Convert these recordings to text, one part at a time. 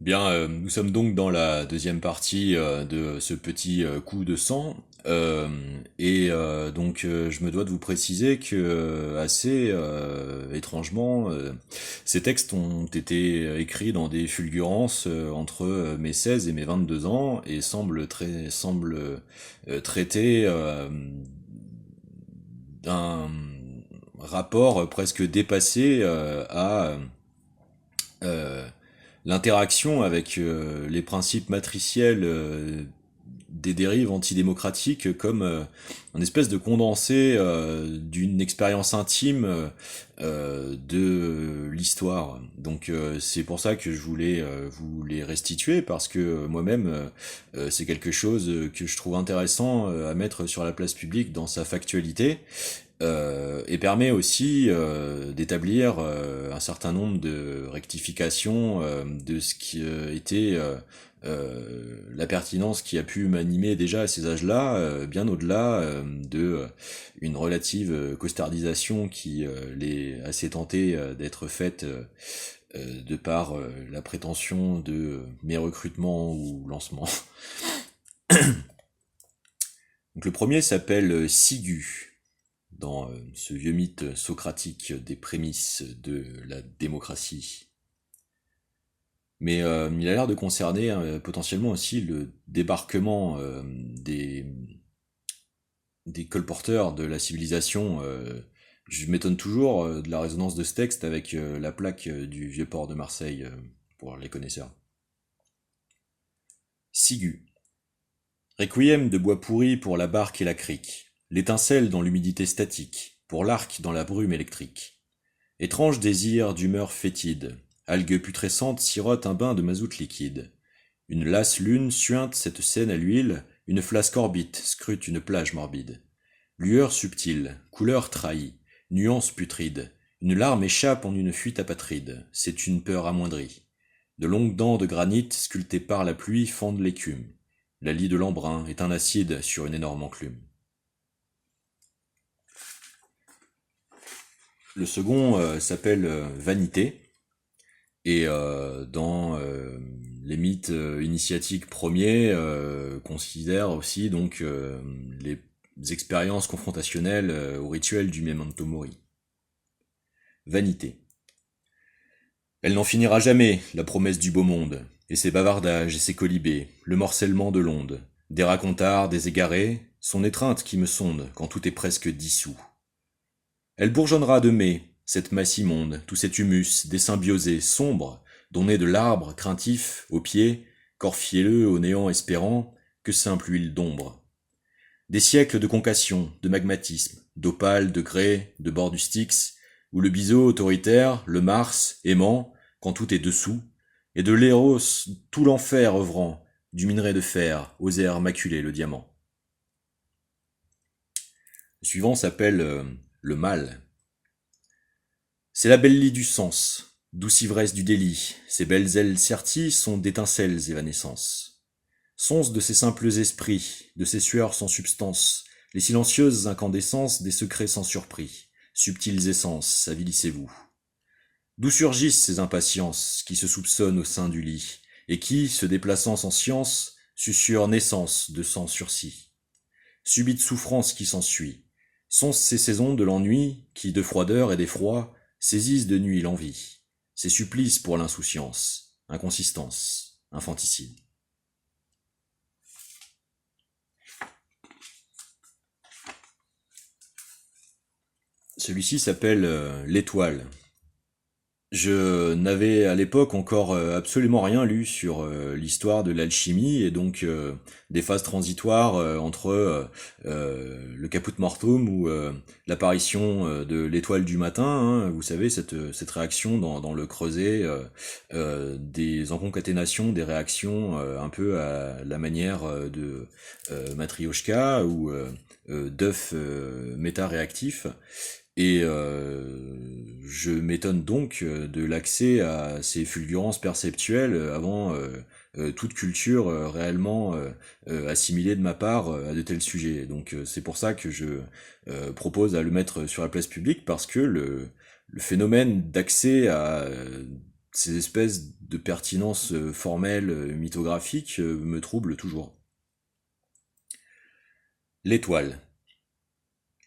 Bien, nous sommes donc dans la deuxième partie de ce petit coup de sang. Je me dois de vous préciser que assez étrangement, ces textes ont été écrits dans des fulgurances entre mes 16 et mes 22 ans et semblent traiter d'un rapport presque dépassé à euh, l'interaction avec les principes matriciels des dérives antidémocratiques comme un espèce de condensé d'une expérience intime de l'histoire. Donc c'est pour ça que je voulais vous les restituer parce que moi-même c'est quelque chose que je trouve intéressant à mettre sur la place publique dans sa factualité et permet aussi d'établir un certain nombre de rectifications de ce qui était la pertinence qui a pu m'animer déjà à ces âges-là, bien au-delà une relative costardisation qui l'est assez tentée d'être faite de par la prétention de mes recrutements ou lancements. Donc le premier s'appelle Sigu, dans ce vieux mythe socratique des prémices de la démocratie. Mais il a l'air de concerner potentiellement aussi le débarquement des colporteurs de la civilisation. Je m'étonne toujours de la résonance de ce texte avec la plaque du vieux port de Marseille, pour les connaisseurs. Sigu. Requiem de bois pourri pour la barque et la crique. L'étincelle dans l'humidité statique, pour l'arc dans la brume électrique. Étrange désir d'humeur fétide. Algues putrescentes sirotent un bain de mazout liquide. Une lasse lune suinte cette scène à l'huile, une flasque orbite scrute une plage morbide. Lueur subtile, couleur trahie, nuance putride, une larme échappe en une fuite apatride, c'est une peur amoindrie. De longues dents de granit sculptées par la pluie fendent l'écume. La lie de l'embrun est un acide sur une énorme enclume. Le second s'appelle Vanité, et dans les mythes initiatiques premiers, considère aussi donc les expériences confrontationnelles au rituel du memento mori. Vanité. Elle n'en finira jamais, la promesse du beau monde, et ses bavardages et ses colibés, le morcellement de l'onde, des racontards, des égarés, son étreinte qui me sonde quand tout est presque dissous. Elle bourgeonnera de mai, cette masse immonde, tout cet humus, des symbiosés sombres, dont naît de l'arbre, craintif, au pied, corps fielleux au néant espérant, que simple huile d'ombre. Des siècles de concassion, de magmatisme, d'opale, de grès, de bord du Styx, où le biseau autoritaire, le Mars, aimant, quand tout est dessous, et de l'éros tout l'enfer œuvrant, du minerai de fer, osèrent maculer le diamant. Le suivant s'appelle le mal. C'est la belle lie du sens, douce ivresse du délit, ces belles ailes serties sont d'étincelles évanescences. Sont-ce de ces simples esprits, de ces sueurs sans substance, les silencieuses incandescences des secrets sans surpris, subtiles essences, avilissez-vous. D'où surgissent ces impatiences qui se soupçonnent au sein du lit, et qui, se déplaçant sans science, susurrent naissance de sang sursis. Subite souffrance qui s'ensuit. Sont-ce ces saisons de l'ennui qui, de froideur et d'effroi, saisissent de nuit l'envie, ces supplices pour l'insouciance, inconsistance, infanticide. Celui-ci s'appelle L'étoile. Je n'avais à l'époque encore absolument rien lu sur l'histoire de l'alchimie et donc des phases transitoires entre le caput mortuum ou l'apparition de l'étoile du matin, hein, vous savez, cette réaction dans le creuset, des enconcaténations, des réactions un peu à la manière de Matryoshka ou d'œufs méta-réactifs. Et je m'étonne donc de l'accès à ces fulgurances perceptuelles avant toute culture réellement assimilée de ma part à de tels sujets. Donc c'est pour ça que je propose à le mettre sur la place publique parce que le phénomène d'accès à ces espèces de pertinences formelles, mythographiques, me troublent toujours. L'étoile.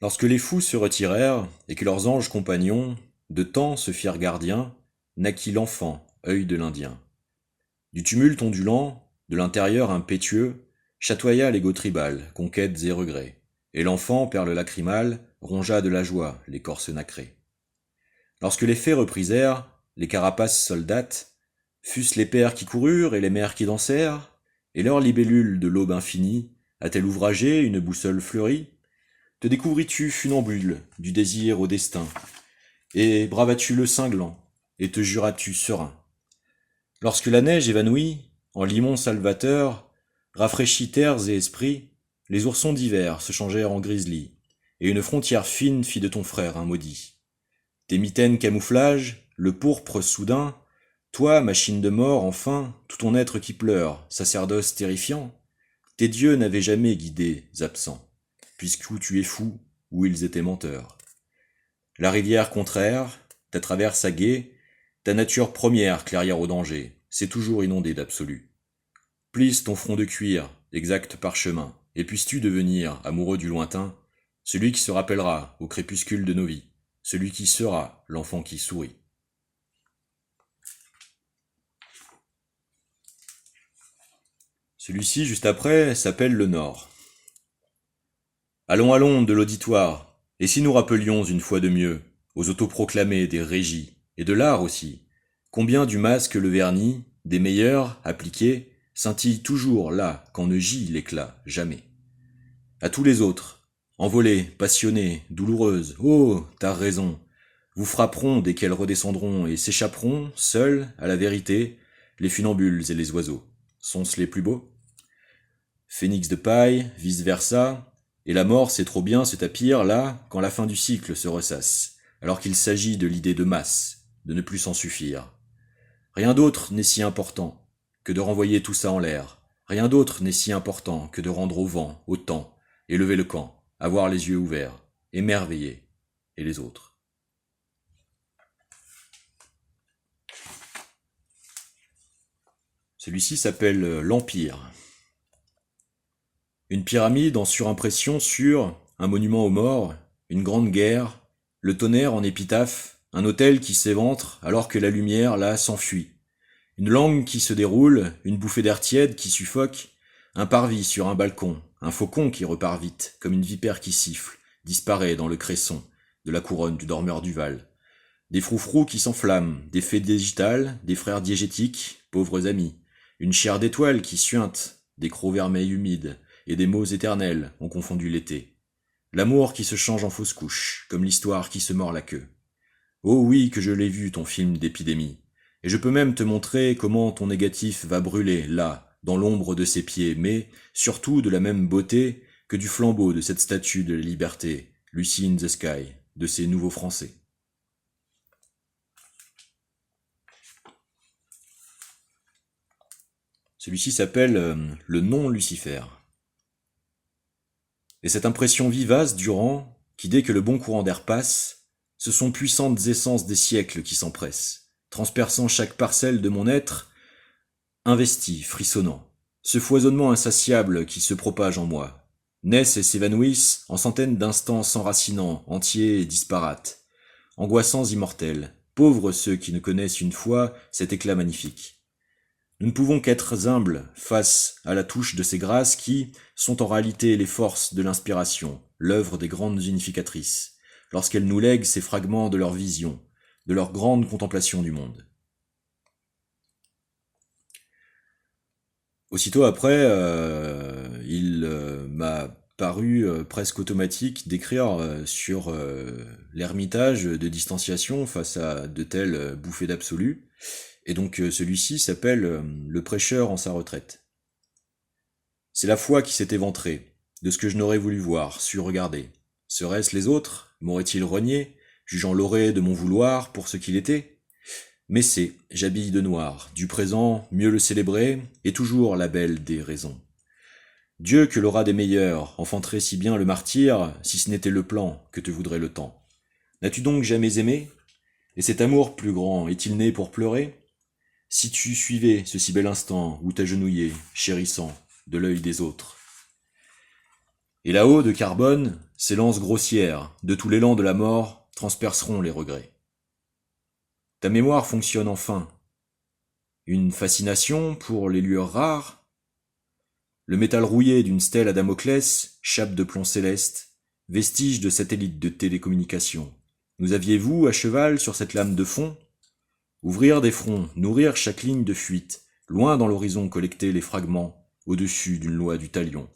Lorsque les fous se retirèrent, et que leurs anges compagnons, de temps se firent gardiens, naquit l'enfant, œil de l'Indien. Du tumulte ondulant, de l'intérieur impétueux, chatoya l'ego tribal, conquêtes et regrets, et l'enfant, perle lacrymale, rongea de la joie l'écorce nacrée. Lorsque les fées reprisèrent, les carapaces soldates, fût-ce les pères qui coururent et les mères qui dansèrent, et leur libellule de l'aube infinie, a-t-elle ouvragé une boussole fleurie? Te découvris-tu funambule, du désir au destin, et bravas-tu le cinglant, et te juras-tu serein? Lorsque la neige évanouie, en limon salvateur, rafraîchit terres et esprits, les oursons d'hiver se changèrent en grizzly, et une frontière fine fit de ton frère un maudit. Tes mitaines camouflage, le pourpre soudain, toi, machine de mort, enfin, tout ton être qui pleure, sacerdoce terrifiant, tes dieux n'avaient jamais guidé, absents, puisqu'où tu es fou, où ils étaient menteurs. La rivière contraire, ta traverse à gué, ta nature première, clairière au danger, c'est toujours inondée d'absolu. Plisse ton front de cuir, exact parchemin, et puisses-tu devenir, amoureux du lointain, celui qui se rappellera, au crépuscule de nos vies, celui qui sera l'enfant qui sourit. Celui-ci, juste après, s'appelle le Nord. Allons, allons, de l'auditoire, et si nous rappelions une fois de mieux, aux autoproclamés des régies, et de l'art aussi, combien du masque le vernis, des meilleurs, appliqués, scintille toujours là, quand ne gît l'éclat, jamais. À tous les autres, envolées, passionnées, douloureuses, oh, t'as raison, vous frapperont dès qu'elles redescendront et s'échapperont, seuls, à la vérité, les funambules et les oiseaux. Sont-ce les plus beaux? Phénix de paille, vice-versa, et la mort sait trop bien se tapir là, quand la fin du cycle se ressasse, alors qu'il s'agit de l'idée de masse, de ne plus s'en suffire. Rien d'autre n'est si important que de renvoyer tout ça en l'air. Rien d'autre n'est si important que de rendre au vent, au temps, et lever le camp, avoir les yeux ouverts, émerveiller, et les autres. Celui-ci s'appelle l'Empire. Une pyramide en surimpression sur un monument aux morts, une grande guerre, le tonnerre en épitaphe, un autel qui s'éventre alors que la lumière, là, s'enfuit. Une langue qui se déroule, une bouffée d'air tiède qui suffoque, un parvis sur un balcon, un faucon qui repart vite, comme une vipère qui siffle, disparaît dans le cresson de la couronne du dormeur du Val. Des froufrous qui s'enflamment, des fées digitales, des frères diégétiques, pauvres amis, une chair d'étoile qui suinte, des crocs vermeils humides, et des mots éternels ont confondu l'été. L'amour qui se change en fausse couche, comme l'histoire qui se mord la queue. Oh oui que je l'ai vu ton film d'épidémie, et je peux même te montrer comment ton négatif va brûler, là, dans l'ombre de ses pieds, mais, surtout de la même beauté que du flambeau de cette statue de la liberté, Lucy in the Sky, de ces nouveaux Français. Celui-ci s'appelle le non-Lucifer. Et cette impression vivace durant, qui dès que le bon courant d'air passe, ce sont puissantes essences des siècles qui s'empressent, transperçant chaque parcelle de mon être, investi, frissonnant, ce foisonnement insatiable qui se propage en moi, naissent et s'évanouissent en centaines d'instants s'enracinant, entiers et disparates, angoissants immortels, pauvres ceux qui ne connaissent une fois cet éclat magnifique. Nous ne pouvons qu'être humbles face à la touche de ces grâces qui sont en réalité les forces de l'inspiration, l'œuvre des grandes unificatrices, lorsqu'elles nous lèguent ces fragments de leur vision, de leur grande contemplation du monde. Aussitôt après, il m'a paru presque automatique d'écrire sur l'ermitage de distanciation face à de telles bouffées d'absolu. Et donc celui-ci s'appelle le prêcheur en sa retraite. C'est la foi qui s'est éventrée, de ce que je n'aurais voulu voir, su regarder. Seraient-ce les autres? M'auraient-ils renié, jugeant l'orée de mon vouloir pour ce qu'il était? Mais c'est, j'habille de noir, du présent, mieux le célébrer, et toujours la belle des raisons. Dieu que l'aura des meilleurs, enfanterait si bien le martyr, si ce n'était le plan que te voudrait le temps. N'as-tu donc jamais aimé? Et cet amour plus grand, est-il né pour pleurer? Si tu suivais ce si bel instant où t'agenouillais, chérissant, de l'œil des autres. Et là-haut, de carbone, ces lances grossières, de tout l'élan de la mort, transperceront les regrets. Ta mémoire fonctionne enfin. Une fascination pour les lueurs rares. Le métal rouillé d'une stèle à Damoclès, chape de plomb céleste, vestige de satellite de télécommunication. Nous aviez-vous, à cheval, sur cette lame de fond? Ouvrir des fronts, nourrir chaque ligne de fuite, loin dans l'horizon collecter les fragments, au-dessus d'une loi du talion.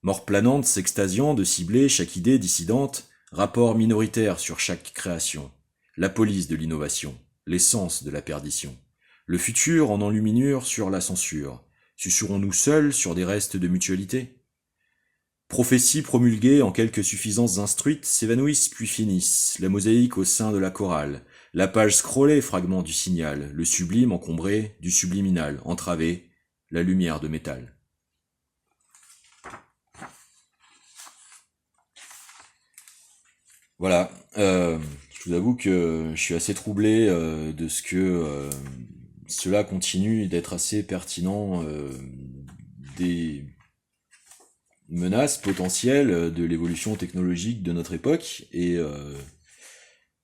Mort planante s'extasiant de cibler chaque idée dissidente, rapport minoritaire sur chaque création, la police de l'innovation, l'essence de la perdition. Le futur en enluminure sur la censure. Susurrons-nous seuls sur des restes de mutualité? Prophéties promulguées en quelques suffisances instruites s'évanouissent puis finissent, la mosaïque au sein de la chorale, la page scrollée, fragment du signal, le sublime encombré du subliminal, entravé, la lumière de métal. Voilà, je vous avoue que je suis assez troublé de ce que cela continue d'être assez pertinent des menaces potentielles de l'évolution technologique de notre époque, et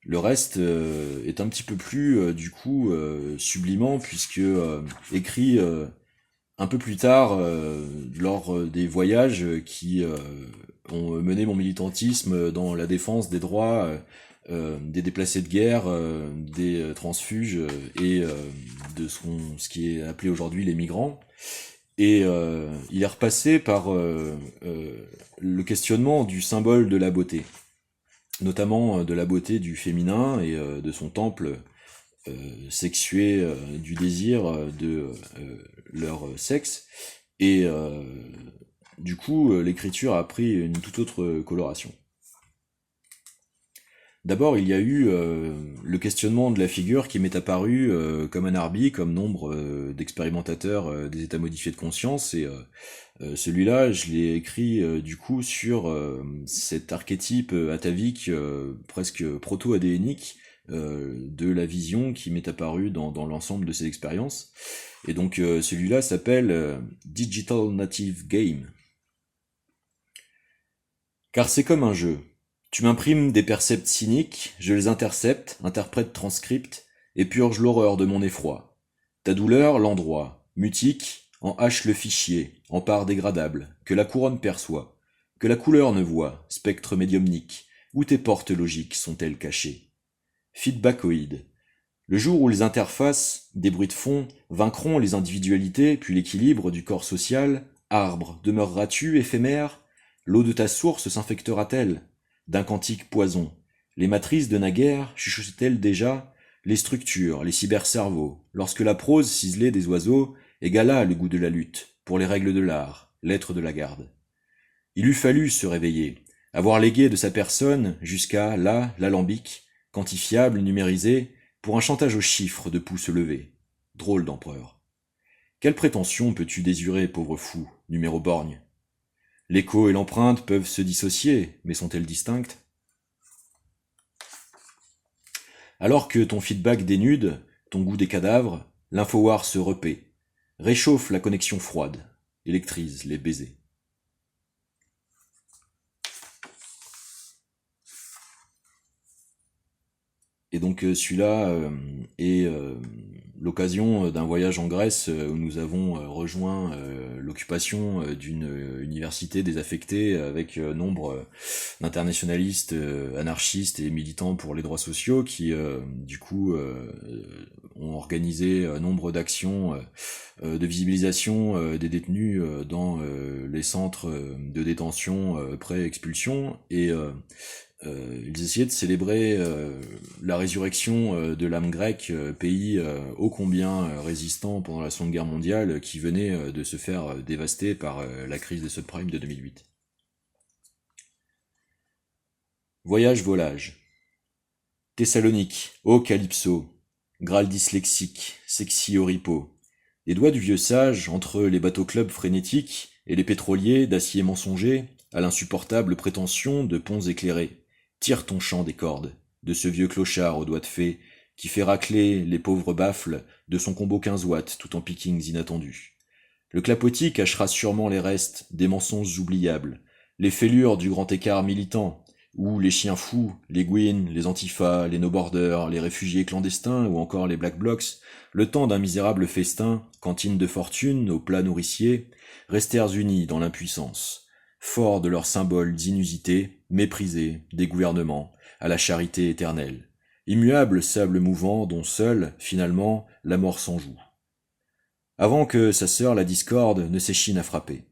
le reste est un petit peu plus du coup sublimant, puisque écrit un peu plus tard lors des voyages qui ont mené mon militantisme dans la défense des droits des déplacés de guerre, des transfuges et de ce qui est appelé aujourd'hui les migrants. Et il est repassé par le questionnement du symbole de la beauté, notamment de la beauté du féminin et de son temple sexué du désir de leur sexe. Et du coup, l'écriture a pris une toute autre coloration. D'abord, il y a eu le questionnement de la figure qui m'est apparu comme un arbi, comme nombre d'expérimentateurs des états modifiés de conscience, et celui-là, je l'ai écrit du coup sur cet archétype atavique, presque proto-adénique, de la vision qui m'est apparue dans l'ensemble de ces expériences. Et donc celui-là s'appelle Digital Native Game. Car c'est comme un jeu. Tu m'imprimes des percepts cyniques, je les intercepte, interprète transcript, et purge l'horreur de mon effroi. Ta douleur, l'endroit, mutique, en hache le fichier, en part dégradable, que la couronne perçoit, que la couleur ne voit, spectre médiumnique, où tes portes logiques sont-elles cachées? Feedbackoïde. Le jour où les interfaces, des bruits de fond, vaincront les individualités puis l'équilibre du corps social, arbre, demeureras-tu éphémère? L'eau de ta source s'infectera-t-elle d'un cantique poison? Les matrices de naguère chuchotent-elles déjà les structures, les cybercerveaux, lorsque la prose ciselée des oiseaux égala le goût de la lutte, pour les règles de l'art, l'être de la garde? Il eût fallu se réveiller, avoir légué de sa personne jusqu'à là l'alambic, quantifiable, numérisé, pour un chantage aux chiffres de pouces levés. Drôle d'empereur. Quelle prétention peux-tu désurer, pauvre fou, numéro borgne? L'écho et l'empreinte peuvent se dissocier, mais sont-elles distinctes? Alors que ton feedback dénude, ton goût des cadavres, l'infowar se repaît, réchauffe la connexion froide, électrise les baisers. Et donc celui-là est l'occasion d'un voyage en Grèce où nous avons rejoint l'occupation d'une université désaffectée avec nombre d'internationalistes, anarchistes et militants pour les droits sociaux qui du coup ont organisé nombre d'actions de visibilisation des détenus dans les centres de détention pré-expulsion, et ils essayaient de célébrer la résurrection de l'âme grecque, pays ô combien résistant pendant la Seconde Guerre mondiale, qui venait de se faire dévaster par la crise des subprimes de 2008. Voyage-volage. Thessalonique, ô Calypso, Graal dyslexique, sexy oripeau. Les doigts du vieux sage, entre les bateaux-clubs frénétiques et les pétroliers d'acier mensonger, à l'insupportable prétention de ponts éclairés. Tire ton chant des cordes, de ce vieux clochard aux doigts de fée, qui fait racler les pauvres baffles de son combo 15 watts tout en pickings inattendus. Le clapotis cachera sûrement les restes des mensonges oubliables, les fêlures du grand écart militant, où les chiens fous, les Gwyn, les Antifa, les no-borders, les réfugiés clandestins ou encore les Black Blocs, le temps d'un misérable festin, cantine de fortune, au plat nourricier, restèrent unis dans l'impuissance, forts de leurs symboles inusités, méprisés des gouvernements, à la charité éternelle, immuable sable mouvant dont seul, finalement, la mort s'en joue. Avant que sa sœur la discorde ne s'échine à frapper.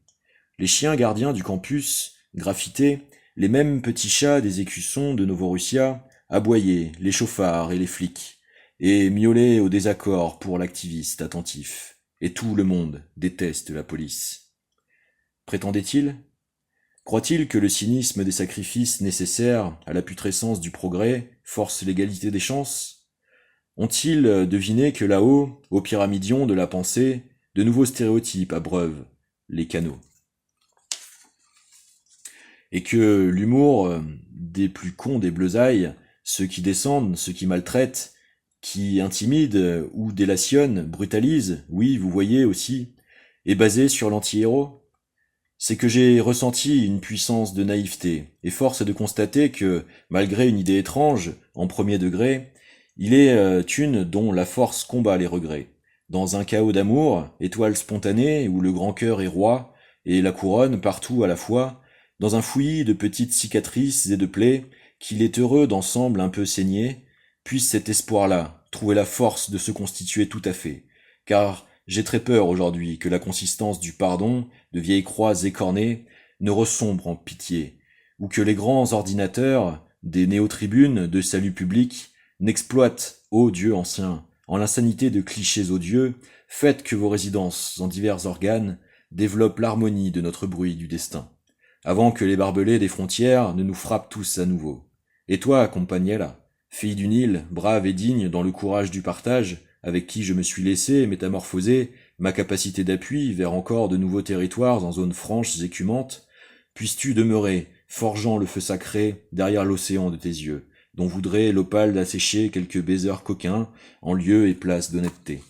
Les chiens gardiens du campus, graffités, les mêmes petits chats des écussons de Novorussia, aboyaient les chauffards et les flics, et miaulaient au désaccord pour l'activiste attentif. Et tout le monde déteste la police. Prétendait-il ? Croit-il que le cynisme des sacrifices nécessaires à la putrescence du progrès force l'égalité des chances ? Ont-ils deviné que là-haut, au pyramidion de la pensée, de nouveaux stéréotypes abreuvent les canaux ? Et que l'humour des plus cons des bleusailles, ceux qui descendent, ceux qui maltraitent, qui intimident ou délationnent, brutalisent, oui, vous voyez aussi, est basé sur l'anti-héros ? C'est que j'ai ressenti une puissance de naïveté, et force est de constater que, malgré une idée étrange, en premier degré, il est une dont la force combat les regrets. Dans un chaos d'amour, étoile spontanée, où le grand cœur est roi, et la couronne partout à la fois, dans un fouillis de petites cicatrices et de plaies, qu'il est heureux d'ensemble un peu saigner, puisse cet espoir-là trouver la force de se constituer tout à fait. Car j'ai très peur aujourd'hui que la consistance du pardon, de vieilles croix écornées, ne ressombre en pitié, ou que les grands ordinateurs des néo-tribunes de salut public n'exploitent, ô Dieu ancien, en l'insanité de clichés odieux, faites que vos résidences en divers organes développent l'harmonie de notre bruit du destin, avant que les barbelés des frontières ne nous frappent tous à nouveau. Et toi, Compagniella, fille du Nil, brave et digne dans le courage du partage, avec qui je me suis laissé métamorphoser ma capacité d'appui vers encore de nouveaux territoires en zones franches écumantes, puisses-tu demeurer, forgeant le feu sacré derrière l'océan de tes yeux, dont voudrait l'opale d'assécher quelques baiseurs coquins en lieu et place d'honnêteté.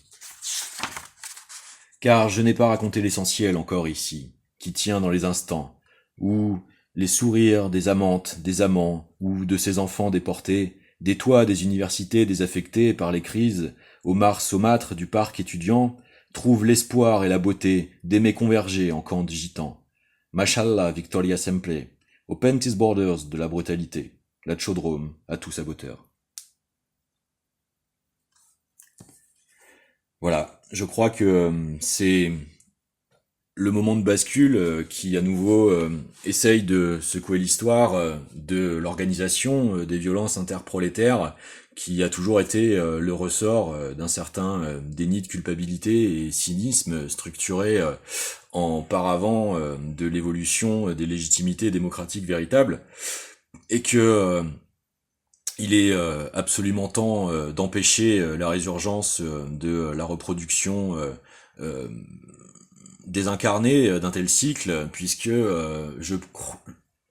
Car je n'ai pas raconté l'essentiel encore ici, qui tient dans les instants, où les sourires des amantes, des amants, ou de ces enfants déportés, des toits des universités désaffectés par les crises, aux mares saumâtres du parc étudiant, trouvent l'espoir et la beauté d'aimer converger en camp de gitans. Mashallah, Victoria Semple, aux Pentis Borders de la brutalité, la chaudrome à tout saboteur. Voilà, je crois que c'est le moment de bascule qui à nouveau essaye de secouer l'histoire de l'organisation des violences interprolétaires qui a toujours été le ressort d'un certain déni de culpabilité et cynisme structuré en paravent de l'évolution des légitimités démocratiques véritables, et que il est absolument temps d'empêcher la résurgence de la reproduction désincarné d'un tel cycle, puisque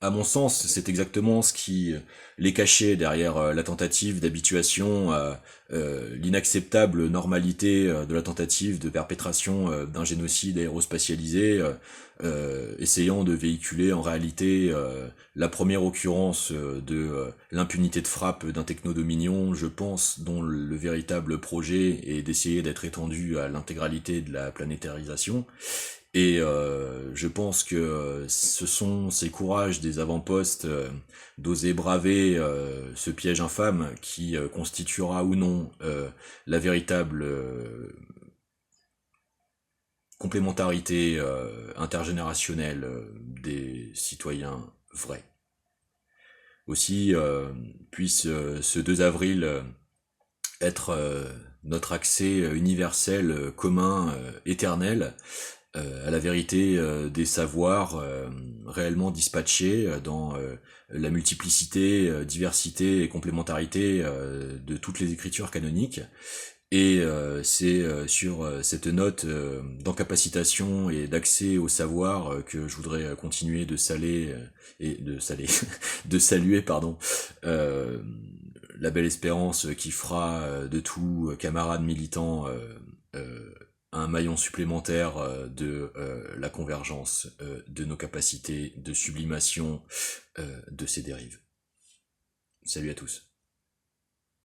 à mon sens, c'est exactement ce qui les cachait derrière la tentative d'habituation à l'inacceptable normalité de la tentative de perpétration d'un génocide aérospatialisé, essayant de véhiculer en réalité la première occurrence de l'impunité de frappe d'un technodominion, je pense, dont le véritable projet est d'essayer d'être étendu à l'intégralité de la planétarisation. Et je pense que ce sont ces courages des avant-postes d'oser braver ce piège infâme qui constituera ou non la véritable complémentarité intergénérationnelle des citoyens vrais. Aussi puisse ce 2 avril être notre accès universel, commun, éternel, à la vérité des savoirs réellement dispatchés dans la multiplicité, diversité et complémentarité de toutes les écritures canoniques. Et c'est sur cette note d'encapacitation et d'accès au savoir que je voudrais continuer de saluer la belle espérance qui fera de tout camarade militant un maillon supplémentaire de la convergence de nos capacités de sublimation de ces dérives. Salut à tous.